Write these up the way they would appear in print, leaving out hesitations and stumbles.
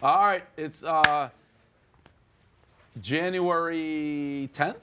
All right, it's January 10th?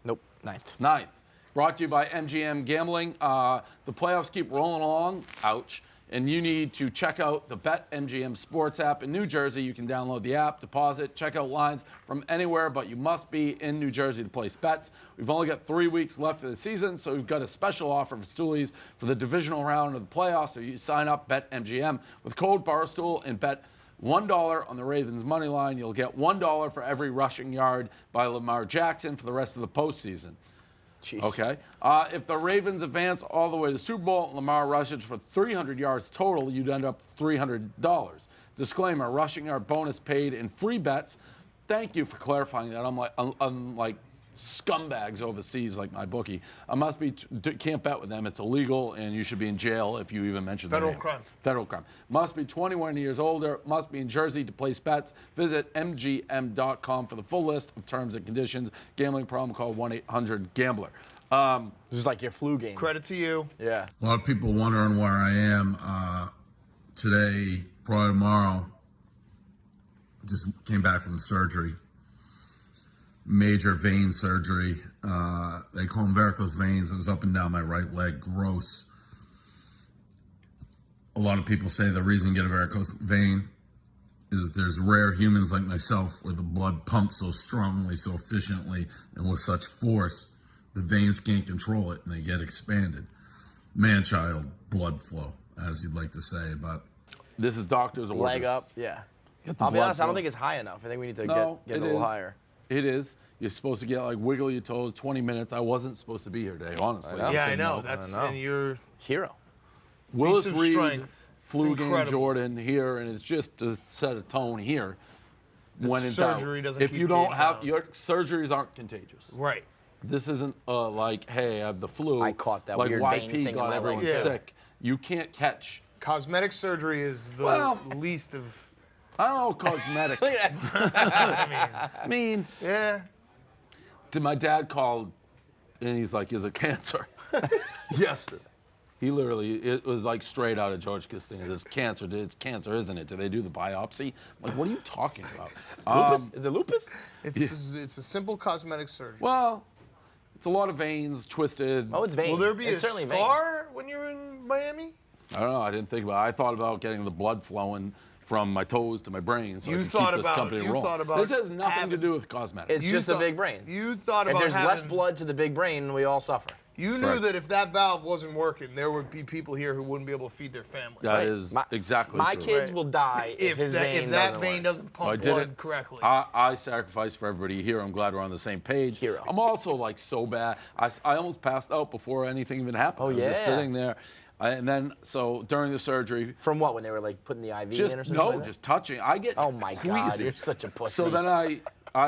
Nope, 9th. 9th. Brought to you by MGM Gambling. The playoffs keep rolling along. Ouch. And you need to check out the BetMGM Sports app in New Jersey. You can download the app, deposit, check out lines from anywhere, but you must be in New Jersey to place bets. We've only got 3 weeks left of the season, so we've got a special offer for Stoolies for the divisional round of the playoffs. So you sign up, BetMGM, with code Barstool and bet $1 on the Ravens money line. You'll get $1 for every rushing yard by Lamar Jackson for the rest of the postseason. Jeez. Okay. If the Ravens advance all the way to the Super Bowl, Lamar rushes for 300 yards total, you'd end up $300. Disclaimer: rushing yard bonus paid in free bets. Thank you for clarifying that. Unlike scumbags overseas like my bookie, can't bet with them. It's illegal, and you should be in jail if you even mention the name. Federal crime. Federal crime. Must be 21 years older. Must be in Jersey to place bets. Visit mgm.com for the full list of terms and conditions. Gambling problem? Call 1-800-GAMBLER. This is like your flu game. Credit to you. Yeah. A lot of people wondering where I am today, probably tomorrow. Just came back from surgery. Major vein surgery. They call them varicose veins. It was up and down my right leg. Gross. A lot of people say the reason you get a varicose vein is that there's rare humans like myself where the blood pumps so strongly, so efficiently, and with such force, the veins can't control it and they get expanded. Man-child blood flow, as you'd like to say, but This is doctor's orders. Leg up, yeah. Get the I'll be blood honest, I don't flow. think it's high enough. I think we need to No, get it a little is. higher. It is. You're supposed to get wiggle your toes, 20 minutes. I wasn't supposed to be here today, honestly. I know. You Yeah, said I know. no. That's I know. and you're Hero. Willis feats of Reed strength. flu It's game incredible. Jordan here, and it's just to set a tone here. When in surgery doubt. doesn't If keep you don't games have down. your surgeries aren't contagious. right. This isn't like, hey, I have the flu. I caught that like weird YP vein thing in got my everyone leg. Yeah. sick. You can't catch. Cosmetic surgery is the Well- least of. I don't know, cosmetic. I mean, Yeah. my dad called, and he's like, "Is it cancer?" Yesterday. He literally, it was like straight out of George Costanza. It's cancer, isn't it? Do they do the biopsy? I'm like, what are you talking about? Lupus? Is it lupus? It's a simple cosmetic surgery. Well, it's a lot of veins, twisted. Oh, it's vein. Will there be it's a certainly vein. scar when you're in Miami? I don't know. I didn't think about it. I thought about getting the blood flowing from my toes to my brain so I You could thought keep this about- company you rolling. thought about This has nothing to having- do with cosmetics. It's just the thought- big brain. You thought If about there's having. less blood to the big brain, we all suffer. You knew Correct. that if that valve wasn't working, there would be people here who wouldn't be able to feed their family. That Right. is My- exactly My true. kids Right. will die if his vein that doesn't vein work. doesn't So I pump did blood it correctly. I sacrificed for everybody here. I'm glad we're on the same page. Hero. I'm also like so bad. I almost passed out before anything even happened. Oh, I was just yeah. sitting there. And then, so during the surgery, From what, when they were like putting the IV just in or something? no, like that? just touching. I get Oh my God, queasy. you're such a pussy. So then I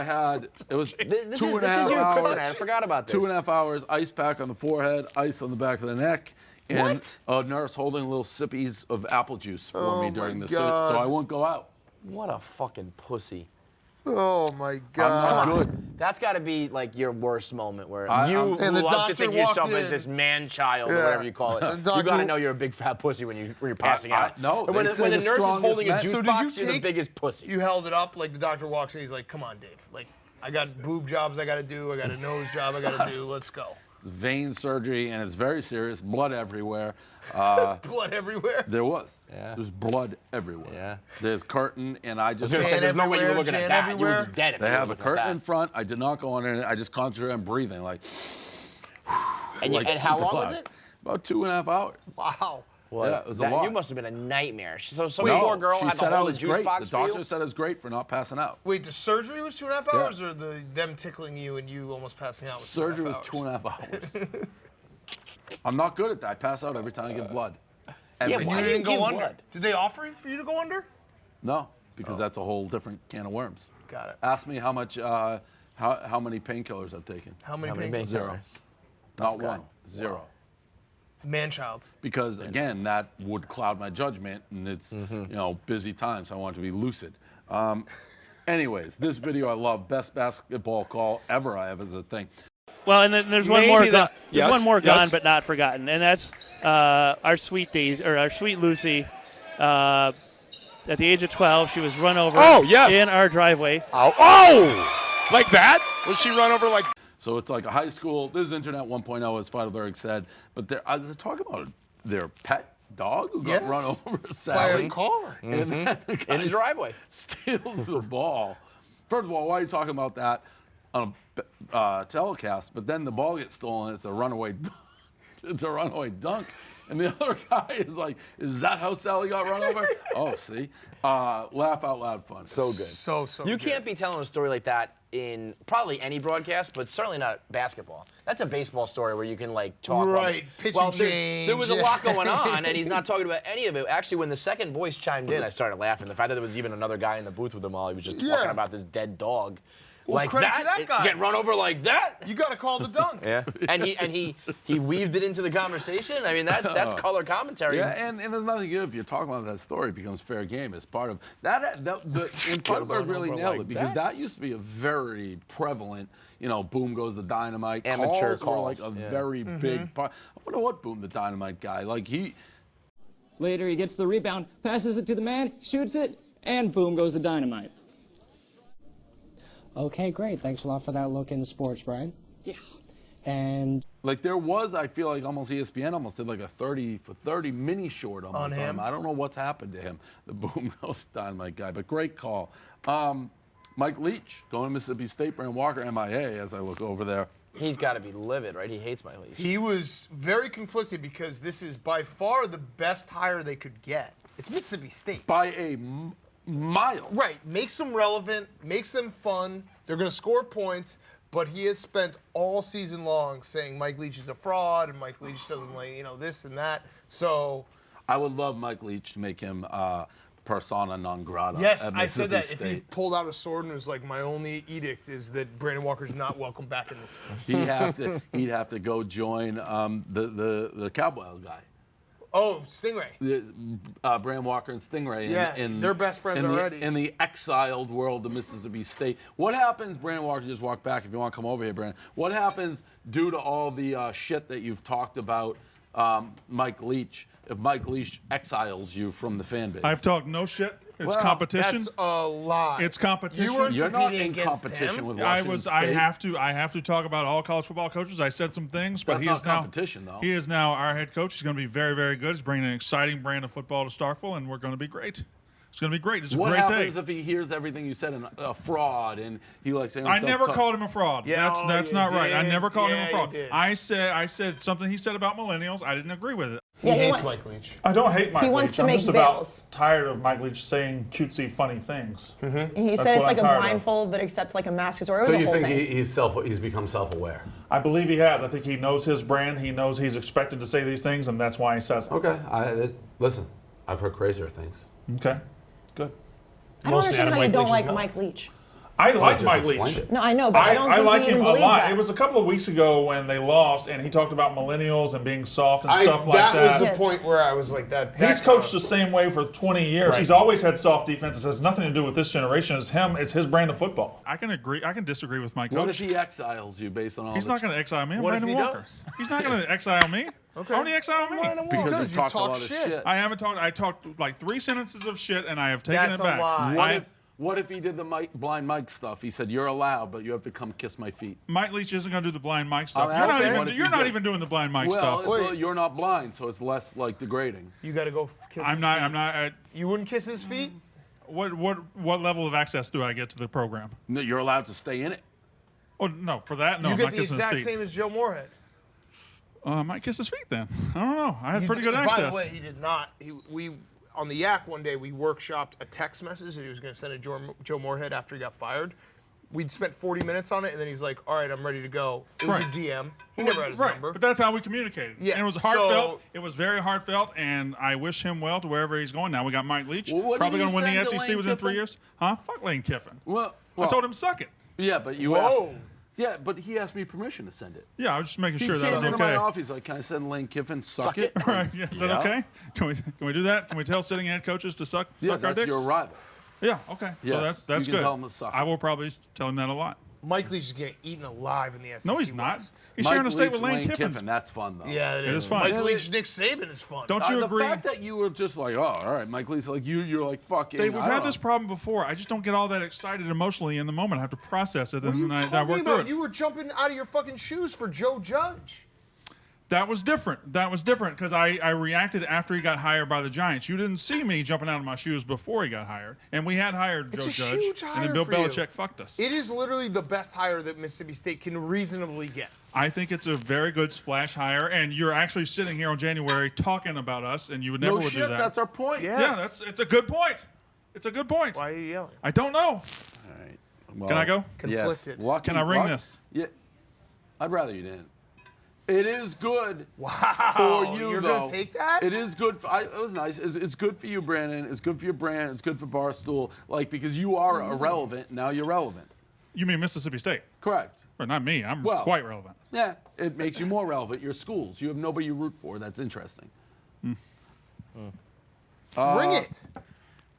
had, it was This two is and a half your hours. kryptonite. I forgot about this. 2.5 hours, ice pack on the forehead, ice on the back of the neck, and What? a nurse holding little sippies of apple juice for Oh me my during the God. so I won't go out. What a fucking pussy. oh my I'm God. not good. That's got to be like your worst moment where I'm- you And the love to doctor think of yourself walked as in. this man-child or Yeah. whatever you call it. The You doctor- got to know you're a big fat pussy when you're passing out. no, And when, they the- say when the the nurse is strongest holding a men- juice So did box, you you're the take- biggest pussy. You held it up like the doctor walks in. He's like, "Come on, Dave. Like, I got boob jobs I got to do. I got a nose job I got to do. Let's go." It's vein surgery, and it's very serious. Blood everywhere. Blood everywhere. There was. Yeah. There's blood everywhere. Yeah. There's curtain, and I I was just. gonna say, Jan there's no way you were everywhere, looking at Jan that. You everywhere. were dead if They you were have a looking at curtain that. in front. I did not go on it. I just concentrated on breathing, like. And, like and how super long loud. was it? About 2.5 hours. Wow. What? Yeah, it was a lot. You must have been a nightmare. So some No, poor girl she had to said I hold a was juice great. box The for you? doctor said I was great for not passing out. Wait, the surgery was 2.5 Yeah. hours, or them tickling you and you almost passing out? Was Surgery was 2.5 2.5 hours. I'm not good at that. I pass out every time I give blood. Yeah, Every why You time. do didn't give go under. blood? Did they offer for you to go under? No, because that's a whole different can of worms. Got it. Ask me how much, how many painkillers I've taken. How many? How many painkillers? big Zero. killers? Not one. Zero. Man-child. Because again, that would cloud my judgment, and it's busy times. So I want to be lucid. Anyways, this video I love. Best basketball call ever I have as a thing. Well, and then there's one Maybe more. that- There's yes, one more yes. gone but not forgotten, and that's our sweet Daisy or our sweet Lucy. The at the age of 12, she was run over Oh, yes. in our driveway. Oh! Like that? Was she run over like So it's like a high school. This is Internet 1.0, as Feidelberg said. But they're talking about their pet dog who got run over By Sally. a car. And then the guy In the driveway. steals the ball. First of all, why are you talking about that on a telecast? But then the ball gets stolen. It's a runaway dunk. It's a runaway dunk. And the other guy is like, is that how Sally got run over? Oh, see? Laugh out loud fun. So good. So You good. can't be telling a story like that in probably any broadcast, but certainly not basketball. That's a baseball story where you can like talk. Right, pitch well, and change. there was a lot going on, and he's not talking about any of it. Actually, when the second voice chimed in, I started laughing. The fact that there was even another guy in the booth with him while he was just talking about this dead dog. Like credit that, to that guy. get run over like that. You got to call the dunk. Yeah, and he weaved it into the conversation. I mean, that's color commentary. Yeah, and there's nothing good if you're talking about that story. It becomes fair game. It's part of that. And Feidelberg really nailed like it because that. that used to be a very prevalent, boom goes the dynamite. Amateur Calls were like calls, a very big part. I wonder what Boom the Dynamite guy, like he. Later, he gets the rebound, passes it to the man, shoots it, and boom goes the dynamite. Okay, great. Thanks a lot for that look into sports, Brian. Yeah. And Like there was, I feel like almost ESPN almost did like a 30 for 30 mini short almost On him? I don't know what's happened to him, the Boom Goes Dynamite guy, but great call. Mike Leach going to Mississippi State, Brandon Walker MIA as I look over there. He's got to be livid, right? He hates my league. He was very conflicted because this is by far the best hire they could get. It's Mississippi State. By a mile. Right. Makes them relevant, makes them fun. They're going to score points, but he has spent all season long saying Mike Leach is a fraud and Mike Leach doesn't this and that. So I would love Mike Leach to make him persona non grata. yes, at I said that. Mississippi If he State. pulled out a sword and was like, my only edict is that Brandon Walker's not welcome back in this thing. He'd have to go join the Cowboy guy. Oh, Stingray. Brandon Walker and Stingray. Yeah, they're best friends already. In the exiled world of Mississippi State. What happens, Brandon Walker, just walk back if you want to come over here, Brandon. What happens due to all the shit that you've talked about Mike Leach, if Mike Leach exiles you from the fan base? I've talked no shit. It's Well, competition. That's a lie. It's competition. You weren't You're not competing in against competition him. with I Washington State. I have to talk about all college football coaches. I said some things, but That's he not is now competition, though. He is now our head coach. He's going to be very, very good. He's bringing an exciting brand of football to Starkville, and we're going to be great. It's going to be great. It's a What great happens day. if he hears everything you said and a fraud and he likes saying I never called him a fraud. Yeah, That's you not right. I did. never called him Yeah, a you fraud. did. I said something he said about millennials. I didn't agree with it. He hates Mike Leach. I don't hate Mike He Leach. wants to I'm make just about bails. tired of Mike Leach saying cutesy, funny things. He That's said it's what like I'm a tired of. blindfold, but except like a mask. Or it was So a you whole think thing. he's become self-aware? I believe he has. I think he knows his brand. He knows he's expected to say these things, and that's why he says it. Okay. Listen, I've heard crazier things. Okay. Good. I don't understand how you don't like Mike Leach. I like just Mike explained Leach. it. No, I know, but I don't think like he him even a believes lot. that. It was a couple of weeks ago when they lost, and he talked about millennials and being soft and stuff like that that. was the point where I was like that. He's coached the same way for 20 years. Right. He's always had soft defenses. It has nothing to do with this generation. It's him. It's his brand of football. I can agree. I can disagree with my coach. What if he exiles you based on all He's the not going to exile me. I'm What if Brandon he Walker. does? He's not going to exile me. Okay. How would he exile me? because you you talked a talk lot of shit. I haven't talked. I talked like 3 sentences of shit, and I have taken That's it back. a lie. What if he did the blind Mike stuff? He said, you're allowed, but you have to come kiss my feet. Mike Leach isn't going to do the blind Mike stuff. I'm You're not asking, even. what if You're he not did? even doing the blind Mike Well, stuff. you're not blind, so it's less like degrading. You got to go kiss I'm his not. feet. I'm not. You wouldn't kiss his feet? What level of access do I get to the program? No, you're allowed to stay in it. Oh no, for that no. You I'm get not the kissing his exact feet. same as Joe Moorhead. I might kiss his feet then. I don't know. I had pretty good By access. the way, he did not. We on the Yak one day we workshopped a text message that he was going to send to Joe Moorhead after he got fired. We'd spent 40 minutes on it, and then he's like, "All right, I'm ready to go." It was Right. a DM. He never had his right, number. but that's how we communicated. Yeah, and it was heartfelt. so- It was very heartfelt, and I wish him well to wherever he's going. Now we got Mike Leach, Well, what probably did going you to win the send to SEC Lane within Kiffin? 3 years. Huh? Fuck Lane Kiffin. Well, I told him suck it. Yeah, but you Whoa. asked. Yeah, but he asked me permission to send it. Yeah, I was just making He sure that came was into my okay. office. He's like, "Can I send Lane Kiffin suck it?" Right? Yeah, is that Yeah. okay? Can we do that? Can we tell sitting head coaches to suck Yeah, our that's dix? your rival. Yeah. Okay. Yes, so that's you can good. tell him to suck I it. will probably tell him that a lot. Mike Leach is getting eaten alive in the SEC No, he's not. West. He's Mike sharing a state Leach, with Lane Kiffin. Kiffin. That's fun, though. Yeah, It is fun. Mike Yeah, Leach, Nick Saban is fun. Don't you agree? The fact that you were just like, oh, all right, Mike Leach, like you're like, fucking. Dave, we've I don't had know. this problem before. I just don't get all that excited emotionally in the moment. I have to process it, What are you and then I talking work through about? it. You were jumping out of your fucking shoes for Joe Judge. That was different. That was different because I reacted after he got hired by the Giants. You didn't see me jumping out of my shoes before he got hired. And we had hired It's Joe a Judge. huge And hire then Bill for you. Belichick fucked us. It is literally the best hire that Mississippi State can reasonably get. I think it's a very good splash hire. And you're actually sitting here on January talking about us, and you would never No would shit, do that. that's our point. Yes. Yeah, it's a good point. It's a good point. Why are you yelling? I don't know. All right. Well, Can I go? Conflicted. Yes. Lucky, Can I ring this? Yeah. I'd rather you didn't. It is good Wow. for you, You're though. gonna take that? It is good. It was nice. It's good for you, Brandon. It's good for your brand. It's good for Barstool. Like, because you are irrelevant. Now you're relevant. You mean Mississippi State? Correct. Or not me. I'm Well- quite relevant. Yeah, it makes you more relevant. Your schools. You have nobody you root for. That's interesting. Bring it.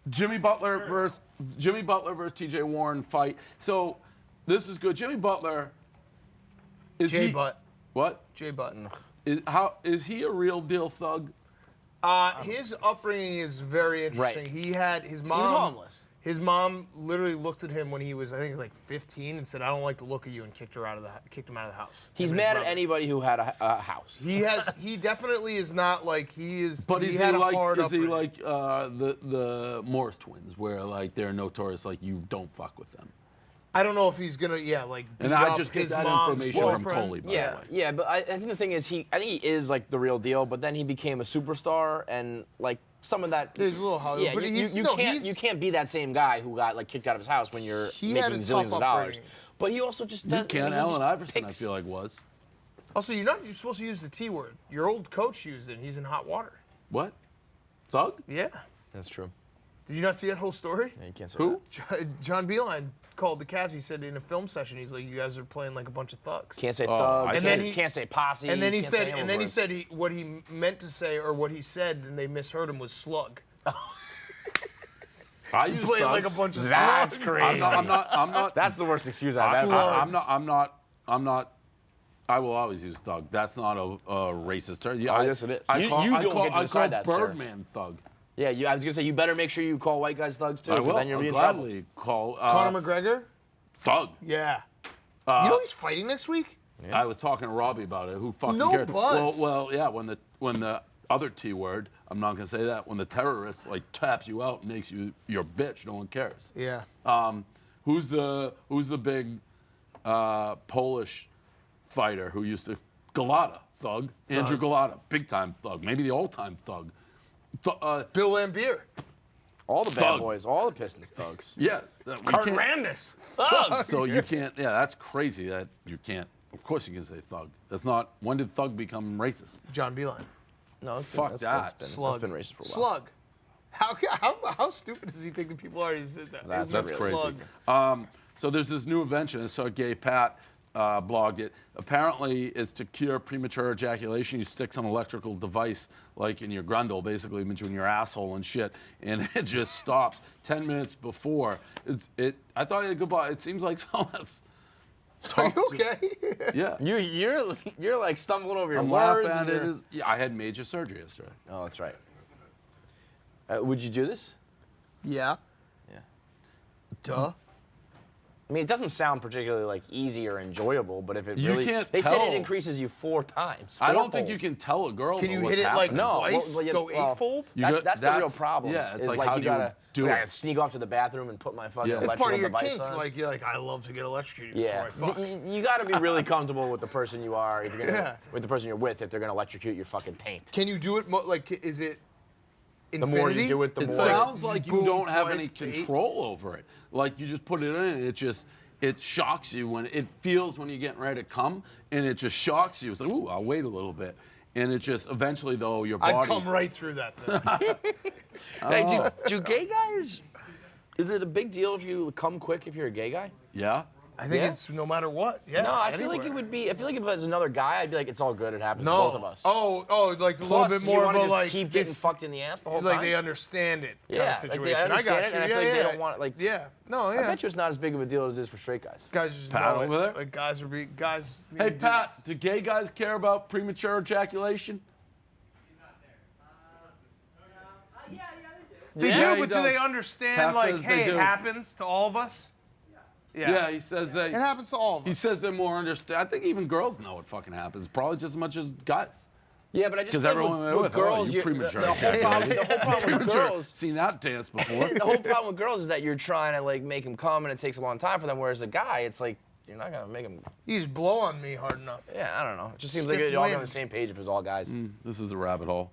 Jimmy Butler versus TJ Warren fight. So this is good. Jimmy Butler. Jay Butt. What? Jay Butt. Is he a real deal thug? His upbringing is very interesting. Right. He had his mom. He was homeless. His mom literally looked at him when he was, I think, like 15, and said, "I don't like the look of you," and kicked him out of the house. He's Him and his mad at brother. anybody who had a house. He definitely is not like he is. But he is had he a like hard is he upbringing. like the Morris twins, where like they're notorious, like you don't fuck with them? I don't know if he's gonna, like. And beat I up just get his that mom's information from boyfriend. Coley, by the Yeah, way. yeah, but I think the thing is, I think he is like the real deal. But then he became a superstar, and like some of that. He's a little Hollywood, Yeah, but you can't be that same guy who got like kicked out of his house when you're He had making a zillions tough of dollars. upbringing. But he also just You does. can't. he Allen just Iverson, picks- I feel like was. Also, you're supposed to use the T word. Your old coach used it, and he's in hot water. What? Thug? Yeah. That's true. Did you not see that whole story? Yeah, you can't say Who? John Beeline called the Cavs. He said in a film session, he's like, "You guys are playing like a bunch of thugs." Can't say Oh, thug. I And see. then he- can't say posse. And then he can't say said, any and of then he those said what he meant to say, or what he said, and they misheard him was slug. I use Playing thug. like a bunch of That's slugs. crazy. I'm not. That's the worst excuse I've ever. Slugs. I'm not. I will always use thug. That's not a racist term. Yeah, Oh, yes, it is. You don't get to decide that, sir. Birdman thug. Yeah, I was gonna say you better make sure you call white guys thugs too. I 'cause will. Then you'll be I'll in trouble. gladly call Conor McGregor. thug. Yeah. You know he's fighting next week. I was talking to Robbie about it. Who fucking No cared? buzz. Well, yeah. When the other T word, I'm not gonna say that. When the terrorist like taps you out and makes you your bitch, no one cares. Yeah. Who's the big Polish fighter who used to Galata thug? Andrew Galata, big time thug, maybe the all time thug. Bill Lambier. All the bad Thug. boys, all the Pistons thugs. Yeah. Kurt Rambis, thug. So you can't. Yeah, that's crazy that you can't. Of course you can say thug. That's not. When did thug become racist? John Beeline. No, Fuck that. That's Slug. been racist for a while. Slug. How stupid does he think that people are? He says that. That's It's a crazy. slug. So there's this new invention. So Gay Pat blogged it. Apparently, it's to cure premature ejaculation. You stick some electrical device, like in your grundle, basically between your asshole and shit, and it just stops 10 minutes before. I thought you had goodbye. It seems like someone's. Are you okay? Yeah. You're like stumbling over your I'm words. laughing. and It is. Yeah, I had major surgery yesterday. Oh, that's right. Would you do this? Yeah. Yeah. Duh. I mean, it doesn't sound particularly like easy or enjoyable, but if it You really, can't they said tell. it increases you 4 times. I don't think fourfold. you can tell a girl. Can you what's hit it like happening. No, twice? well, yeah, Go well, eightfold? That's the real problem. Yeah, it's is like how you do you gotta do I it? gotta sneak off to the bathroom and put my fucking Yeah. It's part of electrical your device kink. on. Like you're like, I love to get electrocuted Yeah, before I fuck. you got to be really comfortable with the person you are. If you're gonna, Yeah. with the person you're with, if they're gonna electrocute your fucking taint. Can you do it? Like, is it? The more you do it, the It more. sounds like you boom don't have any twice to eight. control over it. Like you just put it in, and it shocks you when it feels when you're getting ready to come, and it just shocks you. It's like, ooh, I'll wait a little bit, and it just eventually though your body. I'd come right through that thing. Hey, do gay guys? Is it a big deal if you come quick if you're a gay guy? Yeah. I think it's no matter what. Yeah. No, I feel like anywhere. it would be. I feel like if it was another guy, I'd be like, it's all good. It happens to No. both of us. Oh, like a little Plus, bit you more of wanna a just like keep getting this- fucked in the ass the whole like time. they understand it kind Yeah, of like situation. they understand I got it, you. and I yeah, feel like yeah. they don't want like. Yeah. No, yeah. I bet you it's not as big of a deal as it is for straight guys. Guys just Pat know over it. there? Like guys need Hey, to do Pat, do gay guys care about premature ejaculation? They Yeah, do, he but do does. they understand, Pat like, says they hey, it do. happens to all of us? Yeah, he says they. It happens to all of us. He says they're more understand. I think even girls know it fucking happens, probably just as much as guys. Yeah, but I just Because think everyone with, they're with with, girls, you you're- premature the whole problem, ejaculated. the whole problem with Premature. girls. Seen that dance before. The whole problem with girls is that you're trying to like make them come, and it takes a long time for them. Whereas a guy, it's like you're not gonna make them. You just blow on me hard enough. Yeah, I don't know. It just seems like Stiff you're all on wind. the same page if it was all guys. This is a rabbit hole.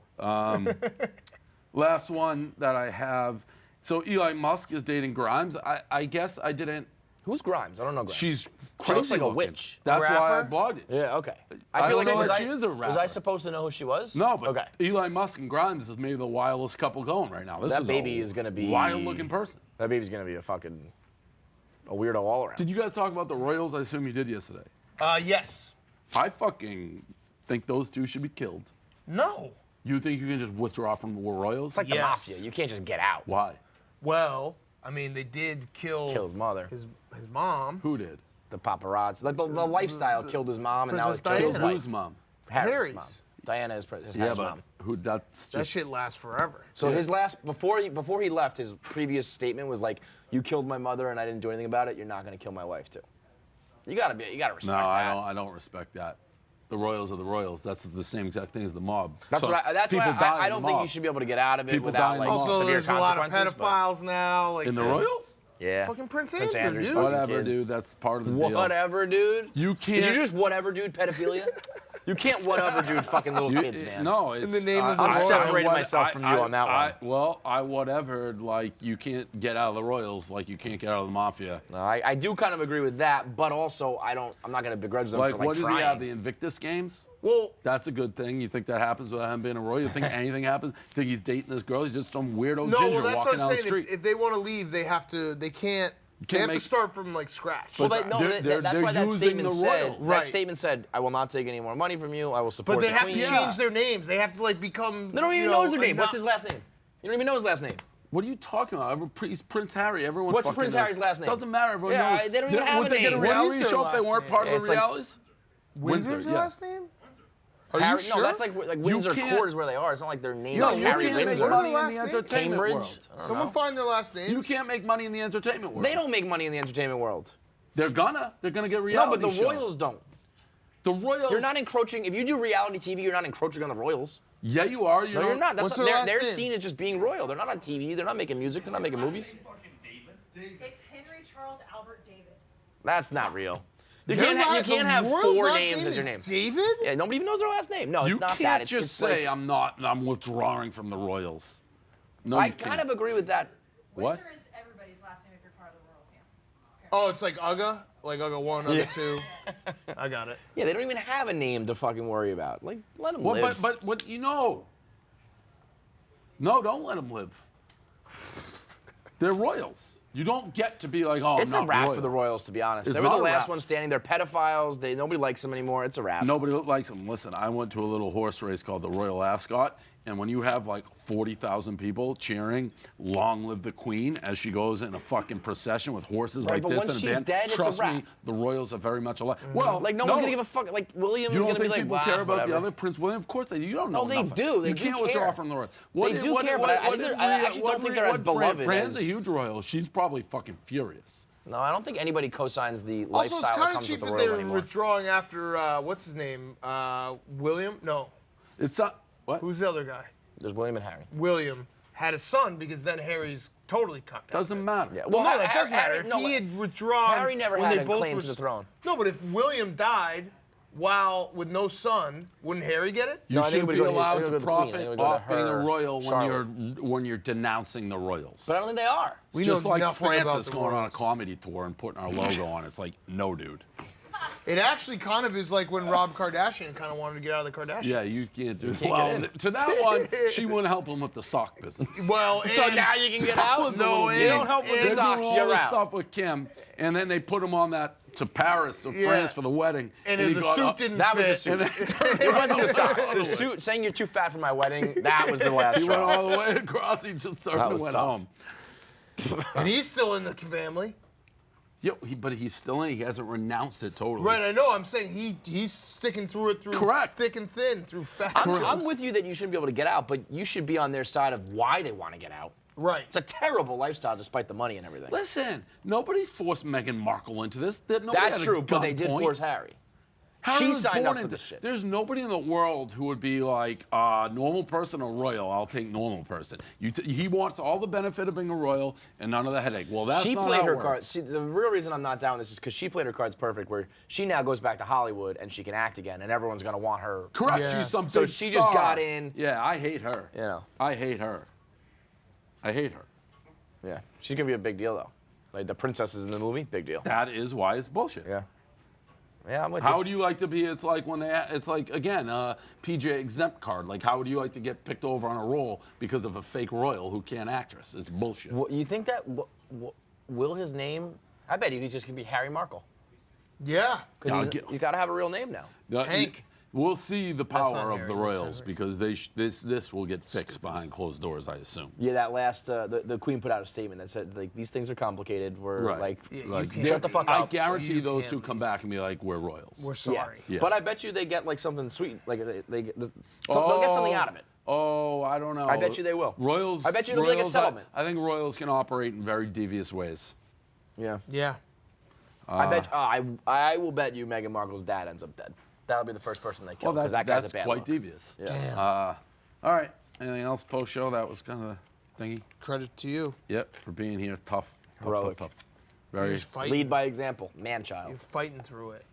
Last one that I have. So Elon Musk is dating Grimes. I guess I didn't. Who's Grimes? I don't know Grimes. She's She crazy looks like a looking. witch. That's why I rapper? blogged it. Yeah, okay. I feel don't know was that I- she is a Was I rapper. supposed to know who she was? No, but okay. Elon Musk and Grimes is maybe the wildest couple going right now. This That is baby a is gonna be wild-looking person. That baby's gonna be a weirdo all around. Did you guys talk about the Royals? I assume you did yesterday. Yes. I fucking think those two should be killed. No. You think you can just withdraw from the Royals? It's like the Yes. mafia. You can't just get out. Why? Well, I mean, they did kill Killed his mother. his mom. Who did? The paparazzi. Like the lifestyle killed his mom, and now it's Princess killed his Diana. wife. Whose mom? Harry's mom. Harry's. Diana is his Yeah, but mom. who? That's That just. shit lasts forever. So his last before he left, his previous statement was like, "You killed my mother, and I didn't do anything about it. You're not gonna kill my wife too." You gotta respect No, that. I don't respect that. The Royals are the Royals. That's the same exact thing as the mob. That's So why I die in don't the think mob. you should be able to get out of it People die without in like the mob. Also, severe there's a lot of consequences. but- pedophiles now. Like In the Royals? Yeah. Fucking Prince Andrew's Andrew, dude. fucking Whatever, kids. dude. That's part of the deal. Whatever, dude. You Did can't. you just whatever, dude? Pedophilia? You can't whatever, dude. Fucking little kids, man. No, it's. the name of the I'm Royals. separating myself from you on that one. Well, I whatevered. Like you can't get out of the Royals. Like you can't get out of the mafia. No, I do kind of agree with that, but also I'm not gonna begrudge them Like for like what does trying. he have? The Invictus Games? Well, That's a good thing. You think that happens without him being a Royal? You think anything happens? You think he's dating this girl? He's just some weirdo no, ginger well, that's walking what I'm down the saying. street. If they want to leave, they have to. They can't. They have to make- start from like scratch. Well, But that's they're why that using statement the said. Royals. That Right. statement said, "I will not take any more money from you. I will support But they the have to Queen." change their names. They have to like become. They don't even you know his know, name. What's not- his last name? You don't even know his last name. What are you talking about? He's Prince Harry. Everyone. What's fucking Prince knows. Harry's last name? Doesn't matter. Everyone Yeah, knows. they don't even have Would a they get a name. What reality is their show if they last weren't name? part Yeah, of it's the like- realities? Windsor's yeah. last name? Are Harry, you sure? No, that's like Windsor can't- Court is where they are. It's not like their name. No, like you Harry can't make Windsor. money in Last the name? entertainment Cambridge. world. I don't Someone know. find their last names. You can't make money in the entertainment world. They don't make money in the entertainment world. They're gonna get No, reality but the show. Royals don't. The Royals. You're not encroaching. If you do reality TV, you're not encroaching on the Royals. Yeah, you are. No, don't- you're not. That's What's not, their they're last name? seen as just being royal. They're not on TV. They're not making music. They're not making movies. It's Henry Charles Albert David. That's not real. You Their can't, la- you can't the have Royals' four last names name as your is name. David? Yeah, nobody even knows their last name. No, You it's not can't that. It's just like, say I'm withdrawing from the Royals. No, I you kind can't. of agree with that. What? Windsor is everybody's last name if you're part of the royal family. Oh, it's like Ugga? Like Ugga 1, Ugga Yeah. 2. I got it. Yeah, they don't even have a name to fucking worry about. Like, let them Well, live. but what you know? No, don't let them live. They're Royals. You don't get to be like, oh, it's I'm a not wrap royal. for the Royals, to be honest. It's They were the not a last wrap. one standing. They're pedophiles. Nobody likes them anymore. It's a wrap. Nobody likes them. Listen, I went to a little horse race called the Royal Ascot, and when you have like 40,000 people cheering "Long Live the Queen" as she goes in a fucking procession with horses Right, like but this once and a she's band, dead, it's a trust me, wrap. the Royals are very much alive. Well, Like, no one's going to give a fuck. Like, William You is don't going to be think like, people wow, care about whatever. the other Prince William? Of course they do. You don't know No, they nothing. do. They you do can't withdraw care. from the Royals. They do care, but I actually don't think they're as beloved Fran's as- a huge Royal. She's probably fucking furious. No, I don't think anybody co-signs the Also, lifestyle it's that kind of comes cheap with the that Royal they're anymore. withdrawing after, what's his name? William? No. It's not. What? Who's the other guy? There's William and Harry. William had a son because then Harry's totally cucked out. Doesn't matter. Yeah. Well, no, Harry- that does matter. Harry- If no, he had withdrawn Harry never when had they a both claim were to the throne. No, but if William died while with no son, wouldn't Harry get it? You No, I think should it would be go to- I allowed think it to would go to the Queen. I think profit it would go to off being a her, royal Charlotte. when you're denouncing the Royals. But I don't think they are. We It's just know like nothing about Francis the going on a Royals. comedy tour and putting our logo on. It's like, no, dude. It actually kind of is like when Rob Kardashian kind of wanted to get out of the Kardashians. Yeah, you can't do it. can't Well, get in. to that one, she wouldn't help him with the sock business. Well, So and- now you can get out? No, you don't help with and- the They're socks, doing all you're this out. stuff with Kim, and then they put him on that to Paris or Yeah. France for the wedding. and he if the got suit up- didn't That was fit. the suit. And then It wasn't the socks. all The way. suit saying you're too fat for my wedding, that was the last He went straw. all the way across. He just turned That and was went tough. home. And he's still in the family. But he's still in. He hasn't renounced it totally. Right, I know. I'm saying he's sticking through it through Correct. thick and thin, through fat. I'm with you that you shouldn't be able to get out, but you should be on their side of why they want to get out. Right. It's a terrible lifestyle despite the money and everything. Listen, nobody forced Meghan Markle into this. Nobody That's had a true, but they did gunpoint. force Harry. Harry She was signed born up for into- this shit. There's nobody in the world who would be like normal person or royal. I'll take normal person. He wants all the benefit of being a royal and none of the headache. Well, that's She not played how it her works. cards. See, the real reason I'm not down with this is because she played her cards perfect, where she now goes back to Hollywood and she can act again, and everyone's gonna want her. Correct. Yeah. She's some So big she just star. got in. Yeah, I hate her. You know. I hate her. I hate her. Yeah, she's gonna be a big deal though. Like the princesses in the movie, big deal. That is why it's bullshit. Yeah. Yeah, I'm with How you. would you like to be? It's like when it's like again, PJ exempt card. Like, how would you like to get picked over on a role because of a fake royal who can't actress? It's bullshit. You think that will his name? I bet he's just gonna be Harry Markle. Yeah. Because he's got to have a real name now. Hank. We'll see the That's power not of Harry, the that's royals Henry. because this will get fixed behind closed doors, I assume. Yeah, that last the Queen put out a statement that said like these things are complicated. We're Right. like, Like, shut the fuck I up. guarantee You those can't two come back and be like, we're royals. We're sorry. Yeah. But I bet you they get like something sweet, like they'll get something out of it. Oh, I don't know. I bet you they will. Royals. I bet you it'll be like a royals, settlement. I think royals can operate in very devious ways. Yeah. Yeah. I will bet you Meghan Markle's dad ends up dead. That'll be the first person they kill because that guy's that's a bad quite luck. devious. Yeah. Damn. All right. Anything else post show? That was kind of thingy. Credit to you. Yep, for being here. Tough. Heroic. Tough. You're Very. just fighting. Lead by example, man-child. You're fighting through it.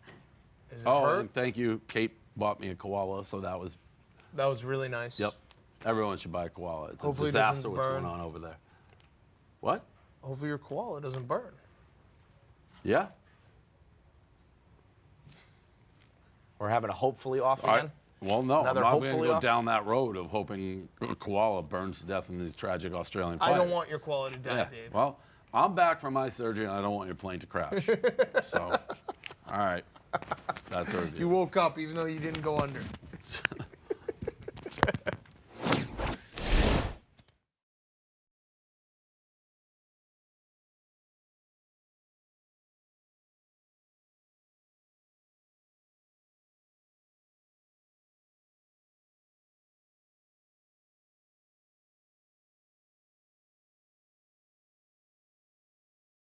Is it Oh, hurt? and thank you. Kate bought me a koala, so that was. That was really nice. Yep. Everyone should buy a koala. It's Hopefully a it disaster doesn't what's burn. going on over there. What? Hopefully your koala doesn't burn. Yeah. We're having a hopefully off All right. again. Well, no, Another I'm not going to hopefully go off? down that road of hoping a koala burns to death in these tragic Australian I fires. don't want your koala to die, Yeah. Dave. Well, I'm back from my surgery, and I don't want your plane to crash. So, all right. That's our review. You woke up even though you didn't go under.